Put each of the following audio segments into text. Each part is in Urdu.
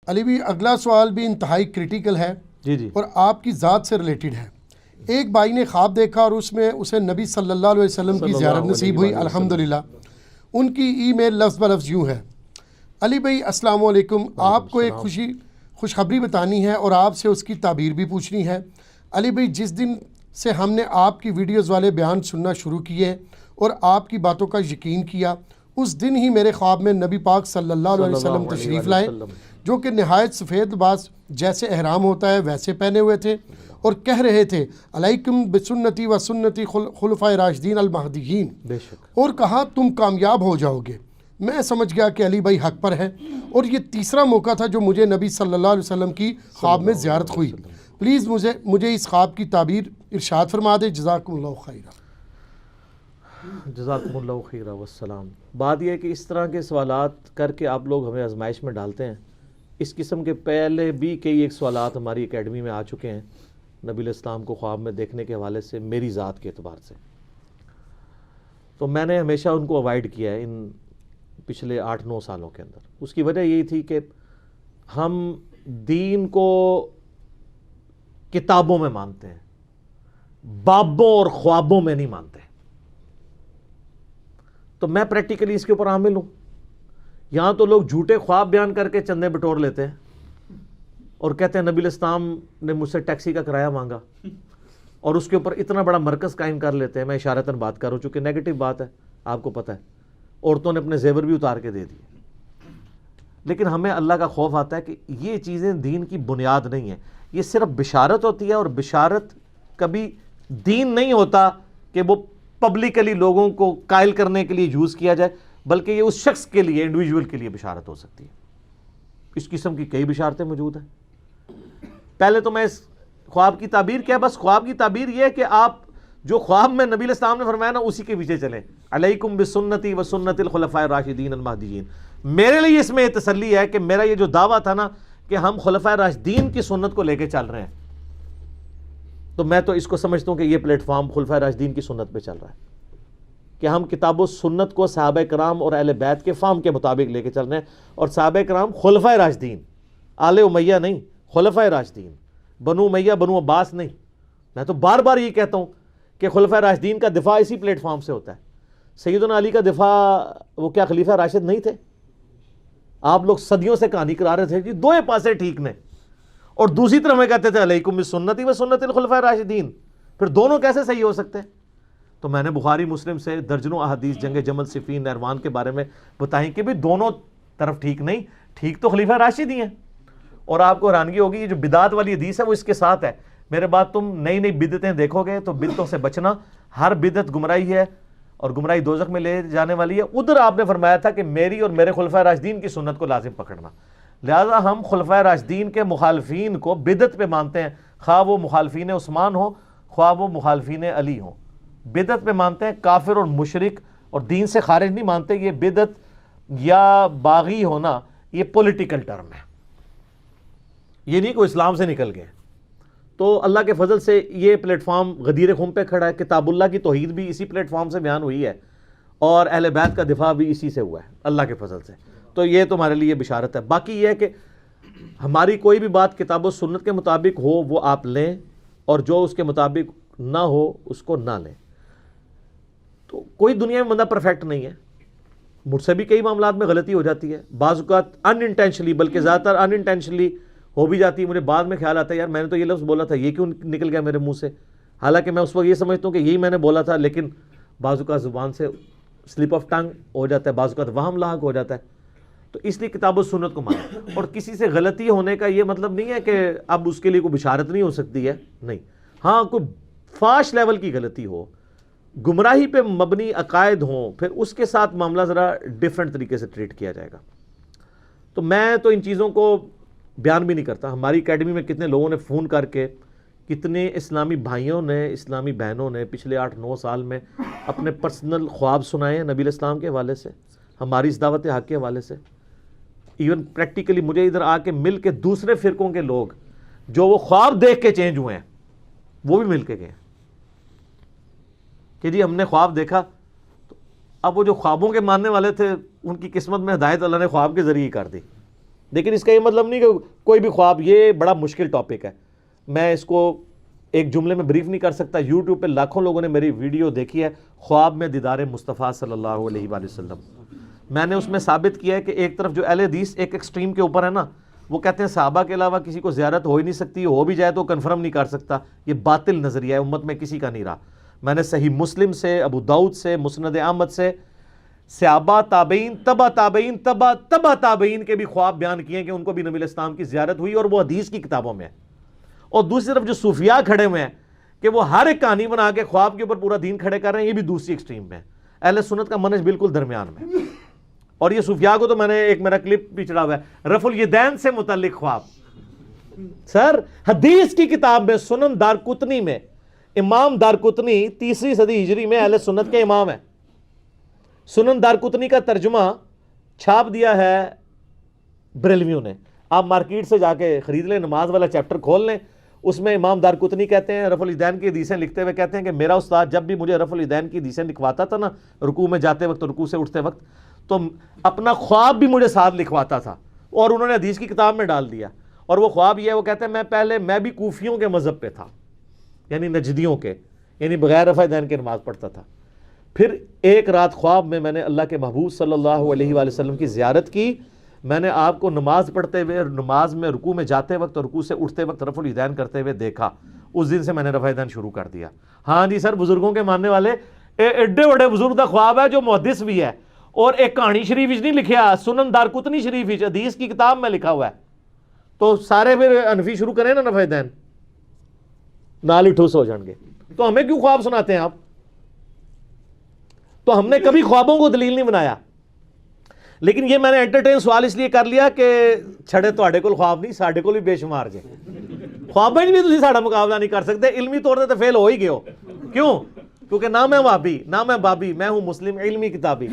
علی بھائی اگلا سوال بھی انتہائی کرٹیکل ہے جی اور آپ کی ذات سے ریلیٹڈ ہے۔ ایک بھائی نے خواب دیکھا اور اس میں اسے نبی صلی اللہ علیہ وسلم کی زیارت نصیب ہوئی، الحمدللہ۔ ان کی ای میل لفظ بلفظ یوں ہے: علی بھائی السلام علیکم، آپ کو ایک خوشخبری بتانی ہے اور آپ سے اس کی تعبیر بھی پوچھنی ہے۔ علی بھائی جس دن سے ہم نے آپ کی ویڈیوز والے بیان سننا شروع کیے اور آپ کی باتوں کا یقین کیا، اس دن ہی میرے خواب میں نبی پاک صلی اللہ علیہ وسلم تشریف لائے، جو کہ نہایت سفید لباس جیسے احرام ہوتا ہے ویسے پہنے ہوئے تھے، اور کہہ رہے تھے علیکم بسنتی و سنتی خلفائے راشدین المہدیین، اور کہا تم کامیاب ہو جاؤ گے۔ میں سمجھ گیا کہ علی بھائی حق پر ہیں، اور یہ تیسرا موقع تھا جو مجھے نبی صلی اللہ علیہ وسلم کی خواب میں زیارت ہوئی۔ پلیز مجھے اس خواب کی تعبیر ارشاد فرما دے، جزاکم اللہ خیرہ۔ جزاکم اللہ خیرہ والسلام۔ بات یہ ہے کہ اس طرح کے سوالات کر کے آپ لوگ ہمیں آزمائش میں ڈالتے ہیں۔ اس قسم کے پہلے بھی کئی ایک سوالات ہماری اکیڈمی میں آ چکے ہیں نبی علیہ السلام کو خواب میں دیکھنے کے حوالے سے، میری ذات کے اعتبار سے، تو میں نے ہمیشہ ان کو اوائڈ کیا ہے ان پچھلے 8-9 سالوں کے اندر۔ اس کی وجہ یہی تھی کہ ہم دین کو کتابوں میں مانتے ہیں، بابوں اور خوابوں میں نہیں مانتے۔ تو میں پریکٹیکلی اس کے اوپر عامل ہوں۔ یہاں تو لوگ جھوٹے خواب بیان کر کے چندے بٹور لیتے ہیں اور کہتے ہیں نبی علیہ السلام نے مجھ سے ٹیکسی کا کرایہ مانگا، اور اس کے اوپر اتنا بڑا مرکز قائم کر لیتے ہیں۔ میں اشارتاً بات کر رہا ہوں چونکہ نیگیٹو بات ہے، آپ کو پتہ ہے، عورتوں نے اپنے زیور بھی اتار کے دے دیے۔ لیکن ہمیں اللہ کا خوف آتا ہے کہ یہ چیزیں دین کی بنیاد نہیں ہیں، یہ صرف بشارت ہوتی ہے، اور بشارت کبھی دین نہیں ہوتا کہ وہ پبلکلی لوگوں کو قائل کرنے کے لیے یوز کیا جائے، بلکہ یہ اس شخص کے لیے، انڈیویجول کے لیے بشارت ہو سکتی ہے۔ اس قسم کی کئی بشارتیں موجود ہیں۔ پہلے تو میں اس خواب کی تعبیر کیا، بس خواب کی تعبیر یہ ہے کہ آپ جو خواب میں نبی علیہ السلام نے فرمایا نا، اسی کے پیچھے چلیں۔ علیکم بسنتی و سنت الخلفاء الراشدین المہدیین۔ میرے لیے اس میں یہ تسلی ہے کہ میرا یہ جو دعویٰ تھا نا کہ ہم خلفاء راشدین کی سنت کو لے کے چل رہے ہیں، تو میں تو اس کو سمجھتا ہوں کہ یہ پلیٹ فارم خلفاء راشدین کی سنت پہ چل رہا ہے، کہ ہم کتاب و سنت کو صحابہ کرام اور اہل بیت کے فہم کے مطابق لے کے چل رہے ہیں۔ اور صحابہ کرام خلفاء راشدین، آل امیہ نہیں، خلفاء راشدین، بنو امیہ بنو عباس نہیں۔ میں تو بار بار یہ کہتا ہوں کہ خلفاء راشدین کا دفاع اسی پلیٹ فارم سے ہوتا ہے۔ سیدنا علی کا دفاع، وہ کیا خلیفہ راشد نہیں تھے؟ آپ لوگ صدیوں سے کہانی کرا رہے تھے جی دوئے پاسے ٹھیک نے، اور دوسری طرف میں کہتے تھے علیکم بسنتی و سنت الخلفاء الراشدین۔ پھر دونوں کیسے صحیح ہو سکتے ہیں؟ تو میں نے بخاری مسلم سے درجنوں احادیث جنگ جمل، صفین، نہروان کے بارے میں بتائیں کہ بھی دونوں طرف ٹھیک نہیں، ٹھیک تو خلیفہ راشد ہی ہیں۔ اور آپ کو حیرانگی ہوگی، یہ جو بدعت والی حدیث ہے وہ اس کے ساتھ ہے۔ میرے بعد تم نئی نئی بدعتیں دیکھو گے تو بدعتوں سے بچنا، ہر بدعت گمراہی ہے اور گمراہی دوزخ میں لے جانے والی ہے۔ ادھر آپ نے فرمایا تھا کہ میری اور میرے خلفاء راشدین کی سنت کو لازم پکڑنا، لہذا ہم خلفاء راشدین کے مخالفین کو بدعت پہ مانتے ہیں، خواہ وہ مخالفین عثمان ہو، خواہ وہ مخالفین علی ہوں، بدعت پہ مانتے ہیں۔ کافر اور مشرک اور دین سے خارج نہیں مانتے۔ یہ بدعت یا باغی ہونا یہ پولیٹیکل ٹرم ہے، یہ نہیں کوئی اسلام سے نکل گئے۔ تو اللہ کے فضل سے یہ پلیٹ فارم غدیر خم پہ کھڑا ہے۔ کتاب اللہ کی توحید بھی اسی پلیٹ فارم سے بیان ہوئی ہے، اور اہل بیت کا دفاع بھی اسی سے ہوا ہے اللہ کے فضل سے۔ تو یہ تمہارے لیے بشارت ہے۔ باقی یہ ہے کہ ہماری کوئی بھی بات کتاب و سنت کے مطابق ہو وہ آپ لیں، اور جو اس کے مطابق نہ ہو اس کو نہ لیں۔ تو کوئی دنیا میں بندہ پرفیکٹ نہیں ہے، مجھ سے بھی کئی معاملات میں غلطی ہو جاتی ہے، بعض اوقات ان انٹینشنلی، بلکہ زیادہ تر ان انٹینشنلی ہو بھی جاتی ہے۔ مجھے بعد میں خیال آتا ہے یار میں نے تو یہ لفظ بولا تھا، یہ کیوں نکل گیا میرے منہ سے، حالانکہ میں اس وقت یہ سمجھتا ہوں کہ یہی میں نے بولا تھا، لیکن بعض اوقات زبان سے سلپ آف ٹنگ ہو جاتا ہے، بعض اوقات وہم لاحق ہو جاتا ہے۔ تو اس لیے کتاب و سنت کو مانیں، اور کسی سے غلطی ہونے کا یہ مطلب نہیں ہے کہ اب اس کے لیے کوئی بشارت نہیں ہو سکتی ہے، نہیں۔ ہاں کوئی فاش لیول کی غلطی ہو، گمراہی پہ مبنی عقائد ہوں، پھر اس کے ساتھ معاملہ ذرا ڈیفرنٹ طریقے سے ٹریٹ کیا جائے گا۔ تو میں تو ان چیزوں کو بیان بھی نہیں کرتا۔ ہماری اکیڈمی میں کتنے لوگوں نے فون کر کے، کتنے اسلامی بھائیوں نے، اسلامی بہنوں نے پچھلے 8-9 سال میں اپنے پرسنل خواب سنائے ہیں نبی علیہ السلام کے حوالے سے، ہماری اس دعوت حق کے حوالے سے۔ ایون پریکٹیکلی مجھے ادھر آ کے مل کے دوسرے فرقوں کے لوگ جو وہ خواب دیکھ کے چینج ہوئے ہیں وہ بھی مل کے گئے کہ جی ہم نے خواب دیکھا۔ اب وہ جو خوابوں کے ماننے والے تھے ان کی قسمت میں ہدایت اللہ نے خواب کے ذریعے کر دی، لیکن اس کا یہ مطلب نہیں کہ کوئی بھی خواب، یہ بڑا مشکل ٹاپک ہے، میں اس کو ایک جملے میں بریف نہیں کر سکتا. یوٹیوب پہ لاکھوں لوگوں نے میری ویڈیو دیکھی ہے، خواب میں دیدار مصطفیٰ صلی اللہ علیہ وآلہ وسلم. میں نے اس میں ثابت کیا ہے کہ ایک طرف جو اہل حدیث ایک ایکسٹریم کے اوپر ہے نا، وہ کہتے ہیں صحابہ کے علاوہ کسی کو زیارت ہو ہی نہیں سکتی، ہو بھی جائے تو کنفرم نہیں کر سکتا. یہ باطل نظریہ ہے، امت میں کسی کا نہیں رہا. میں نے صحیح مسلم سے، ابو داؤد سے، مسند احمد سے، صحابہ، تابعین، تبع تابعین، تبع تابعین کے بھی خواب بیان کیے ہیں کہ ان کو بھی نبی علیہ السلام کی زیارت ہوئی، اور وہ حدیث کی کتابوں میں ہے. اور دوسری طرف جو صوفیاء کھڑے ہوئے ہیں کہ وہ ہر ایک کہانی بنا کے خواب کے اوپر پورا دین کھڑے کر رہے ہیں، یہ بھی دوسری ایکسٹریم میں ہے. اہل سنت کا منہج بالکل درمیان میں. اور یہ صوفیاء کو تو میں نے ایک میرا کلپ بھی چڑھا ہوا ہے رفع الیدین سے متعلق خواب. سر حدیث کی کتاب میں سنن دارقطنی میں، امام دارقطنی 3 صدی ہجری میں اہل سنت کے امام ہیں. سنن دارقطنی کا ترجمہ چھاپ دیا ہے بریلویوں نے. آپ مارکیٹ سے جا کے خرید لیں، نماز والا چیپٹر کھول لیں، اس میں امام دارقطنی کہتے ہیں، رفع الیدین کی حدیثیں لکھتے ہوئے کہتے ہیں کہ میرا استاد جب بھی مجھے رفع الیدین کی حدیثیں لکھواتا تھا نا، رکوع میں جاتے وقت، رکوع سے اٹھتے وقت، تو اپنا خواب بھی مجھے ساتھ لکھواتا تھا، اور انہوں نے حدیث کی کتاب میں ڈال دیا. اور وہ خواب یہ ہے، وہ کہتے ہیں میں بھی کوفیوں کے مذہب پہ تھا، یعنی نجدیوں کے، یعنی بغیر رفع الیدین کے نماز پڑھتا تھا. پھر ایک رات خواب میں نے اللہ کے محبوب صلی اللہ علیہ وآلہ وسلم کی زیارت کی. میں نے آپ کو نماز پڑھتے ہوئے، نماز میں رکوع میں جاتے وقت اور رکوع سے اٹھتے وقت رفع الیدین کرتے ہوئے دیکھا. اس دن سے میں نے رفع الیدین شروع کر دیا. ہاں جی سر، بزرگوں کے ماننے والے، ایڈے بڑے بزرگ کا خواب ہے جو محدث بھی ہے، اور ایک کہانی شریف نہیں لکھیا، سنن دارقطنی شریف حدیث کی کتاب میں لکھا ہوا ہے. تو سارے پھر انفی شروع کریں نا رفع الیدین، نال ہی ٹھوس ہو جان گے. تو ہمیں کیوں خواب سناتے ہیں آپ؟ تو ہم نے کبھی خوابوں کو دلیل نہیں بنایا. لیکن یہ میں نے انٹرٹین سوال اس لیے کر لیا کہ چھڑے تواڈے کول خواب نہیں، ساڈے کول بھی بے شمار جے. خواباں بھی تسی ساڈا مقابلہ نہیں کر سکتے، علمی طور تے فیل ہو ہی گئے ہو. کیوں؟ کیونکہ نہ میں وہابی، نہ میں بابی، میں ہوں مسلم علمی کتابی.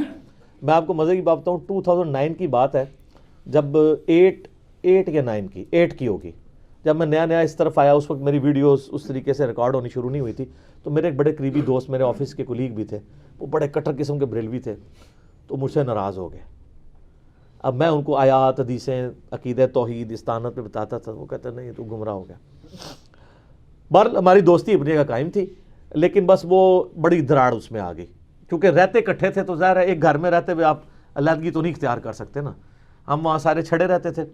میں آپ کو مزے کی بات بتاؤں، 2009 کی بات ہے، جب 8 یا 9 کی ہوگی، جب میں نیا اس طرف آیا. اس وقت میری ویڈیوز اس طریقے سے ریکارڈ ہونی شروع نہیں ہوئی تھی. تو میرے ایک بڑے قریبی دوست، میرے آفس کے کولیگ بھی تھے، وہ بڑے کٹر قسم کے بریلوی تھے، تو مجھ سے ناراض ہو گئے. اب میں ان کو آیات، حدیثیں، عقیدہ توحید، استانت پہ بتاتا تھا، وہ کہتے نہیں تو گمراہ ہو گیا. بہرحال ہماری دوستی اپنی جگہ قائم تھی، لیکن بس وہ بڑی دراڑ اس میں آ گئی، کیونکہ رہتے کٹھے تھے تو ظاہر ہے ایک گھر میں رہتے ہوئے آپ علیحدگی تو نہیں اختیار کر سکتے نا. ہم وہاں سارے چھڑے رہتے تھے.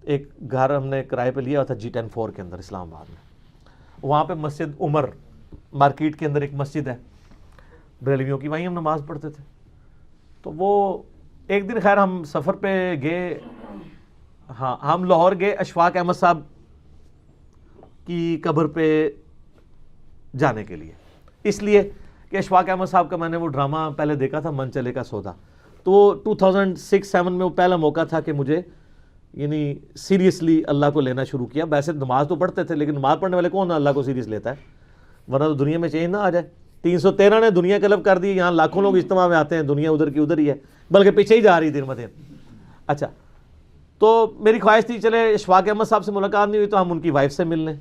ایک گھر ہم نے کرائے پہ لیا ہوا تھا G10 4 کے اندر، اسلام آباد میں. وہاں پہ مسجد عمر مارکیٹ کے اندر ایک مسجد ہے بریلویوں کی، وہیں ہم نماز پڑھتے تھے. تو وہ ایک دن خیر ہم سفر پہ گئے، ہاں ہم لاہور گئے اشفاق احمد صاحب کی قبر پہ جانے کے لیے، اس لیے کہ اشفاق احمد صاحب کا میں نے وہ ڈرامہ پہلے دیکھا تھا، من چلے کا سودا. تو وہ 2006-7 میں وہ پہلا موقع تھا کہ مجھے یعنی سیریسلی اللہ کو لینا شروع کیا. ویسے نماز تو پڑھتے تھے، لیکن نماز پڑھنے والے کون اللہ کو سیریس لیتا ہے؟ ورنہ تو دنیا میں چینج نہ آ جائے. 313 نے دنیا قلب کر دی، یہاں لاکھوں لوگ اجتماع میں آتے ہیں، دنیا ادھر کی ادھر ہی ہے، بلکہ پیچھے ہی جا رہی دن بدن. اچھا، تو میری خواہش تھی چلے اشفاق احمد صاحب سے ملاقات نہیں ہوئی تو ہم ان کی وائف سے مل لیں.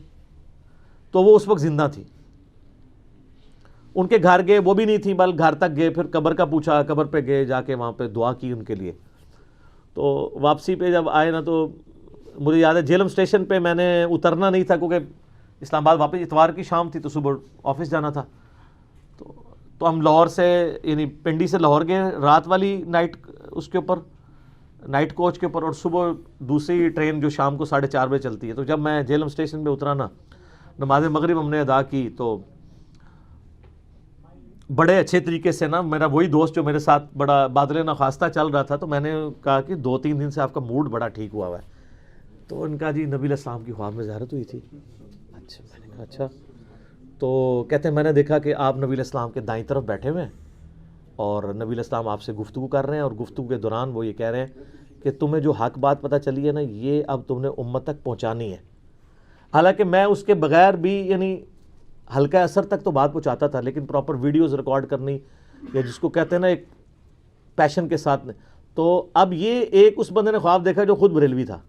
تو وہ اس وقت زندہ تھی. ان کے گھر گئے، وہ بھی نہیں تھی، بل گھر تک گئے، پھر قبر کا پوچھا، قبر پہ گئے، جا کے وہاں پہ دعا کی ان کے لیے. تو واپسی پہ جب آئے نا، تو مجھے یاد ہے جیلم اسٹیشن پہ میں نے اترنا نہیں تھا، کیونکہ اسلام آباد واپس اتوار کی شام تھی تو صبح آفس جانا تھا. تو ہم لاہور سے یعنی پنڈی سے لاہور گئے رات والی نائٹ، اس کے اوپر نائٹ کوچ کے اوپر، اور صبح دوسری ٹرین جو شام کو 4:30 بجے چلتی ہے. تو جب میں جیلم اسٹیشن پہ اترا نا، نماز مغرب ہم نے ادا کی، تو بڑے اچھے طریقے سے نا میرا وہی دوست جو میرے ساتھ بڑا بادل ناخواستہ چل رہا تھا، تو میں نے کہا کہ 2-3 دن سے آپ کا موڈ بڑا ٹھیک ہوا ہے. تو ان کا جی نبی علیہ السلام کی خواب میں زیارت ہوئی تھی. اچھا، میں نے کہا اچھا. تو کہتے ہیں میں نے دیکھا کہ آپ نبی علیہ السلام کے دائیں طرف بیٹھے ہوئے ہیں، اور نبی علیہ السلام آپ سے گفتگو کر رہے ہیں، اور گفتگو کے دوران وہ یہ کہہ رہے ہیں کہ تمہیں جو حق بات پتہ چلی ہے نا، یہ اب تم نے امت تک پہنچانی ہے. حالانکہ میں اس کے بغیر بھی یعنی ہلکا اثر تک تو بات پہنچاتا تھا، لیکن پراپر ویڈیوز ریکارڈ کرنی، یا جس کو کہتے ہیں نا ایک پیشن کے ساتھ. تو اب یہ ایک اس بندے نے خواب دیکھا جو خود بریلوی تھا،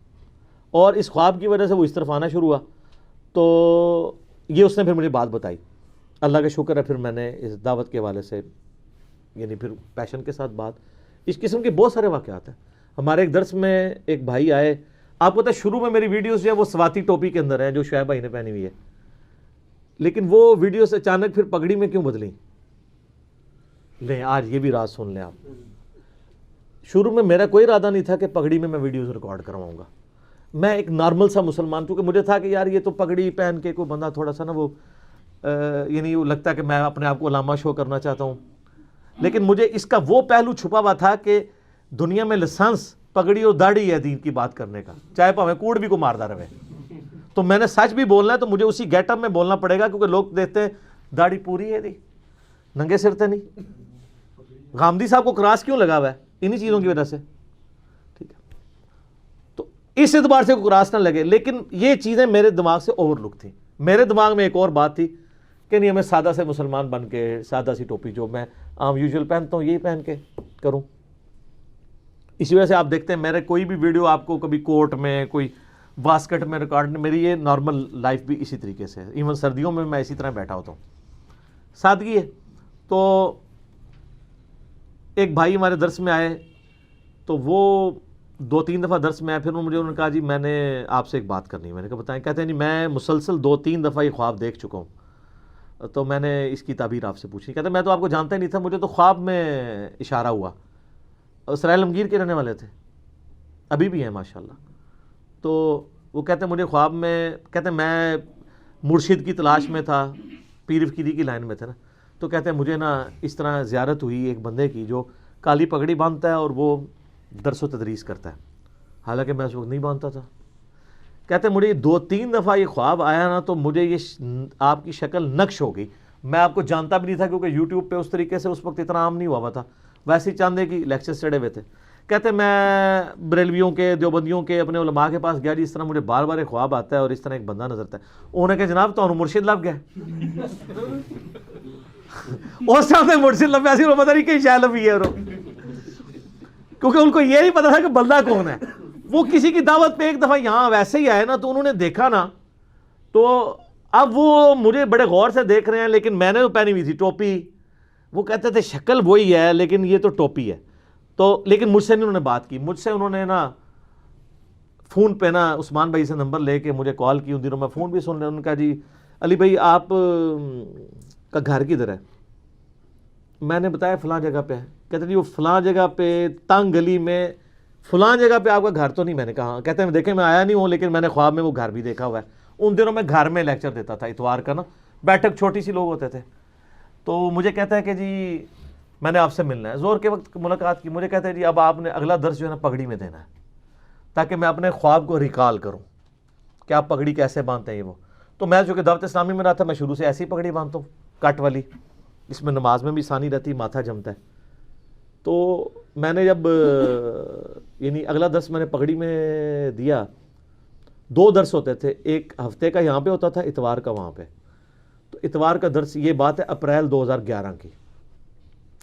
اور اس خواب کی وجہ سے وہ اس طرف آنا شروع ہوا. تو یہ اس نے پھر مجھے بات بتائی. اللہ کا شکر ہے پھر میں نے اس دعوت کے حوالے سے یعنی پھر پیشن کے ساتھ بات، اس قسم کے بہت سارے واقعات ہیں. ہمارے ایک درس میں ایک بھائی آئے, آپ کو پتہ ہے شروع میں میری ویڈیوز جو ہے وہ سواتی ٹوپی کے اندر ہیں جو شعیب بھائی نے پہنی ہوئی ہے, لیکن وہ ویڈیوز اچانک پھر پگڑی میں کیوں بدلیں؟ لیں آج یہ بھی راز سن لیں آپ. شروع میں میرا کوئی ارادہ نہیں تھا کہ پگڑی میں ویڈیوز ریکارڈ کرواؤں گا. میں ایک نارمل سا مسلمان, کیونکہ مجھے تھا کہ یار یہ تو پگڑی پہن کے کوئی بندہ تھوڑا سا نا وہ یعنی وہ لگتا ہے کہ میں اپنے آپ کو علامہ شو کرنا چاہتا ہوں, لیکن مجھے اس کا وہ پہلو چھپا ہوا تھا کہ دنیا میں لسانس پگڑی اور داڑھی ہے دین کی بات کرنے کا, چاہے پاویں کوڑ بھی کو ماردہ رہے. تو میں نے سچ بھی بولنا ہے تو مجھے اسی گیٹ اپ میں بولنا پڑے گا, کیونکہ لوگ دیکھتے ہیں داڑھی پوری ہے دی, ننگے سر تے نہیں. غامدی صاحب کو کراس کیوں لگا ہوا ہے؟ انہی چیزوں کی وجہ سے. ٹھیک ہے, تو اس اعتبار سے کراس نہ لگے, لیکن یہ چیزیں میرے دماغ سے اوور لک تھیں. میرے دماغ میں ایک اور بات تھی کہ نہیں, میں سادہ سے مسلمان بن کے سادہ سی ٹوپی جو میں عام یوزول پہنتا ہوں یہی پہن کے کروں. اسی وجہ سے آپ دیکھتے ہیں میرے کوئی بھی ویڈیو آپ کو کبھی کوٹ میں کوئی واسکٹ میں ریکارڈ, میری یہ نارمل لائف بھی اسی طریقے سے ہے. ایون سردیوں میں اسی طرح بیٹھا ہوتا ہوں, سادگی ہے. تو ایک بھائی ہمارے درس میں آئے, تو وہ 2-3 دفعہ درس میں آئے, پھر انہوں نے کہا جی میں نے آپ سے ایک بات کرنی ہے. میں نے کہا بتائیں. کہتے ہیں جی میں مسلسل 2-3 دفعہ یہ خواب دیکھ چکا ہوں, تو میں نے اس کی تعبیر آپ سے پوچھی. کہتے ہیں میں تو آپ کو جانتا ہی نہیں تھا, مجھے تو خواب میں اشارہ ہوا. اسرائیل عالمگیر کے رہنے والے تھے, ابھی بھی ہیں ماشاءاللہ. تو وہ کہتے ہیں مجھے خواب میں, کہتے ہیں میں مرشد کی تلاش میں تھا, پیر فقیری کی لائن میں تھے نا, تو کہتے ہیں مجھے نا اس طرح زیارت ہوئی ایک بندے کی جو کالی پگڑی باندھتا ہے اور وہ درس و تدریس کرتا ہے, حالانکہ میں اس وقت نہیں باندھتا تھا. کہتے ہیں مجھے 2-3 دفعہ یہ خواب آیا نا, تو مجھے یہ آپ کی شکل نقش ہو گئی. میں آپ کو جانتا بھی نہیں تھا, کیونکہ یوٹیوب پہ اس طریقے سے اس وقت اتنا عام نہیں ہوا تھا, ویسے ہی چاندے کی لیکچرز چڑھے ہوئے تھے. کہتے ہیں میں بریلویوں کے, دیوبندیوں کے, اپنے علماء کے پاس گیا جی, اس طرح مجھے بار بار ایک خواب آتا ہے اور اس طرح ایک بندہ نظر آتا ہے. انہوں نے کہا جناب تو مرشد لب گئے. اس طرح مرشد لبیا سی, پتہ نہیں کہ شاید لبی ہے, کیونکہ ان کو یہ نہیں پتا تھا کہ بندہ کون ہے. وہ کسی کی دعوت پہ ایک دفعہ یہاں ویسے ہی آئے نا, تو انہوں نے دیکھا نا, تو اب وہ مجھے بڑے غور سے دیکھ رہے ہیں, لیکن میں نے تو پہنی ہوئی تھی ٹوپی. وہ کہتے تھے شکل وہی ہے لیکن یہ تو ٹوپی ہے. تو لیکن مجھ سے نہیں انہوں نے بات کی, مجھ سے انہوں نے نا فون پہ نا عثمان بھائی سے نمبر لے کے مجھے کال کی. ان دنوں میں فون بھی سن رہا. انہوں نے کہا جی علی بھائی آپ کا گھر کدھر ہے؟ میں نے بتایا فلاں جگہ پہ ہے. کہتے جی وہ فلاں جگہ پہ تنگ گلی میں فلاں جگہ پہ آپ کا گھر تو نہیں؟ میں نے کہا. کہتے ہیں دیکھیں میں آیا نہیں ہوں, لیکن میں نے خواب میں وہ گھر بھی دیکھا ہوا ہے. ان دنوں میں گھر میں لیکچر دیتا تھا اتوار کا نا, بیٹھک چھوٹی سی لوگ ہوتے تھے. تو مجھے کہتا ہے کہ جی میں نے آپ سے ملنا ہے. زور کے وقت ملاقات کی. مجھے کہتا ہے جی اب آپ نے اگلا درس جو ہے نا پگڑی میں دینا ہے, تاکہ میں اپنے خواب کو ریکال کروں کہ آپ پگڑی کیسے باندھتے ہیں یہ وہ. تو میں جو کہ دعوت اسلامی میں رہا تھا, میں شروع سے ایسی پگڑی باندھتا ہوں, کٹ والی, اس میں نماز میں بھی آسانی رہتی, ماتھا جمتا ہے. تو میں نے جب یعنی اگلا درس میں نے پگڑی میں دیا, 2 درس ہوتے تھے, ایک ہفتے کا یہاں پہ ہوتا تھا, اتوار کا وہاں پہ. تو اتوار کا درس, یہ بات ہے اپریل 2011 کی,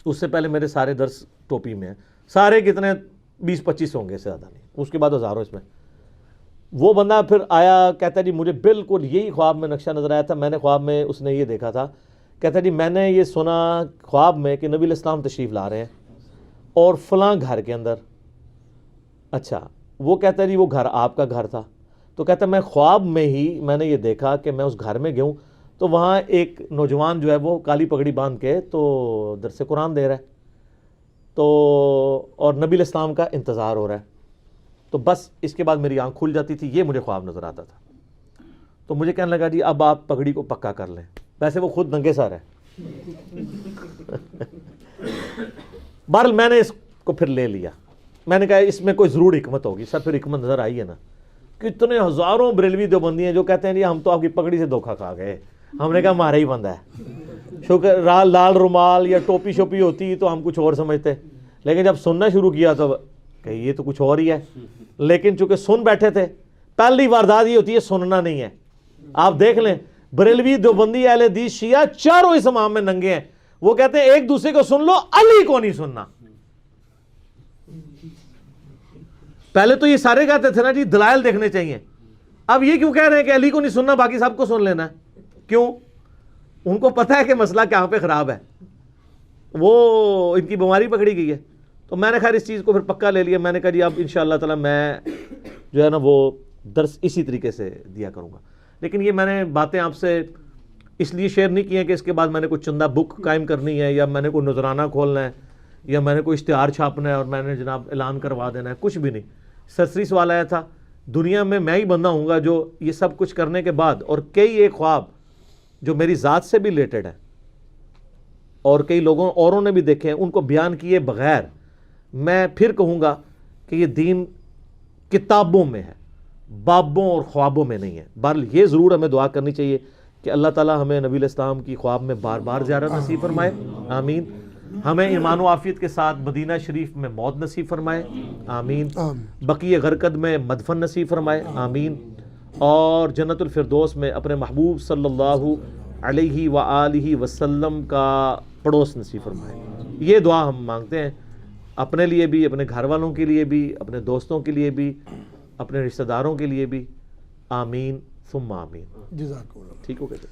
اس سے پہلے میرے سارے درس ٹوپی میں ہیں. سارے کتنے 20-25 ہوں گے, سے زیادہ نہیں, اس کے بعد ہزاروں اس میں. وہ بندہ پھر آیا, کہتا ہے جی مجھے بالکل یہی خواب میں نقشہ نظر آیا تھا. میں نے خواب میں اس نے یہ دیکھا تھا, کہتا ہے جی میں نے یہ سنا خواب میں کہ نبی علیہ السلام تشریف لا رہے ہیں اور فلاں گھر کے اندر. اچھا, وہ کہتا ہے جی وہ گھر آپ کا گھر تھا. تو کہتا ہے میں خواب میں ہی میں نے یہ دیکھا کہ میں اس گھر میں گیا ہوں, تو وہاں ایک نوجوان جو ہے وہ کالی پگڑی باندھ کے تو درس قرآن دے رہا ہے, تو اور نبی علیہ السلام کا انتظار ہو رہا ہے. تو بس اس کے بعد میری آنکھ کھل جاتی تھی, یہ مجھے خواب نظر آتا تھا. تو مجھے کہنے لگا جی اب آپ پگڑی کو پکا کر لیں. ویسے وہ خود ننگے سر ہے. بہرحال میں نے اس کو پھر لے لیا. میں نے کہا اس میں کوئی ضرور حکمت ہوگی. سر پھر حکمت نظر آئی ہے نا, کتنے ہزاروں بریلوی دیوبندی ہیں جو کہتے ہیں جی ہم تو آپ کی پگڑی سے دھوکہ کھا گئے. ہم نے کہا ہمارا ہی بندہ ہے. شکر لال رومال یا ٹوپی شوپی ہوتی تو ہم کچھ اور سمجھتے, لیکن جب سننا شروع کیا تو کہ یہ تو کچھ اور ہی ہے. لیکن چونکہ سن بیٹھے تھے, پہلی واردات یہ ہوتی ہے سننا نہیں ہے. آپ دیکھ لیں بریلوی دیوبندی اہل حدیث شیعہ چاروں اس امام میں ننگے ہیں. وہ کہتے ہیں ایک دوسرے کو سن لو, علی کو نہیں سننا. پہلے تو یہ سارے کہتے تھے نا جی دلائل دیکھنے چاہیے. اب یہ کیوں کہہ رہے ہیں کہ علی کو نہیں سننا, باقی سب کو سن لینا ہے؟ کیوں؟ ان کو پتہ ہے کہ مسئلہ کہاں پہ خراب ہے, وہ ان کی بیماری پکڑی گئی ہے. تو تو میں نے خیر اس چیز کو پھر پکا لے لیا. میں نے کہا جی اب انشاءاللہ تعالی میں جو ہے نا وہ درس اسی طریقے سے دیا کروں گا. لیکن یہ میں نے باتیں آپ سے اس لیے شیئر نہیں کی ہیں کہ اس کے بعد میں نے کوئی چندہ بک قائم کرنی ہے یا میں نے کوئی نذرانہ کھولنا ہے یا میں نے کوئی اشتہار چھاپنا ہے اور میں نے جناب اعلان کروا دینا ہے. کچھ بھی نہیں. سرسری سوال آیا تھا دنیا میں ہی بندہ ہوں گا جو یہ سب کچھ کرنے کے بعد اور کئی ایک خواب جو میری ذات سے بھی ریلیٹڈ ہے اور کئی لوگوں اوروں نے بھی دیکھے ہیں ان کو بیان کیے بغیر میں پھر کہوں گا کہ یہ دین کتابوں میں ہے, بابوں اور خوابوں میں نہیں ہے. بہرحال یہ ضرور ہمیں دعا کرنی چاہیے کہ اللہ تعالیٰ ہمیں نبی علیہ السلام کی خواب میں بار بار زیارت نصیب فرمائے, آمین. ہمیں ایمان و عافیت کے ساتھ مدینہ شریف میں موت نصیب فرمائے, آمین. بقیع غرقد میں مدفن نصیب فرمائے, آمین. اور جنت الفردوس میں اپنے محبوب صلی اللہ علیہ وآلہ وسلم کا پڑوس نصیب فرمائے. یہ دعا ہم مانگتے ہیں اپنے لیے بھی, اپنے گھر والوں کے لیے بھی, اپنے دوستوں کے لیے بھی, اپنے رشتہ داروں کے لیے بھی, آمین ثم آمین. جزاک اللہ. ٹھیک ہو گیا.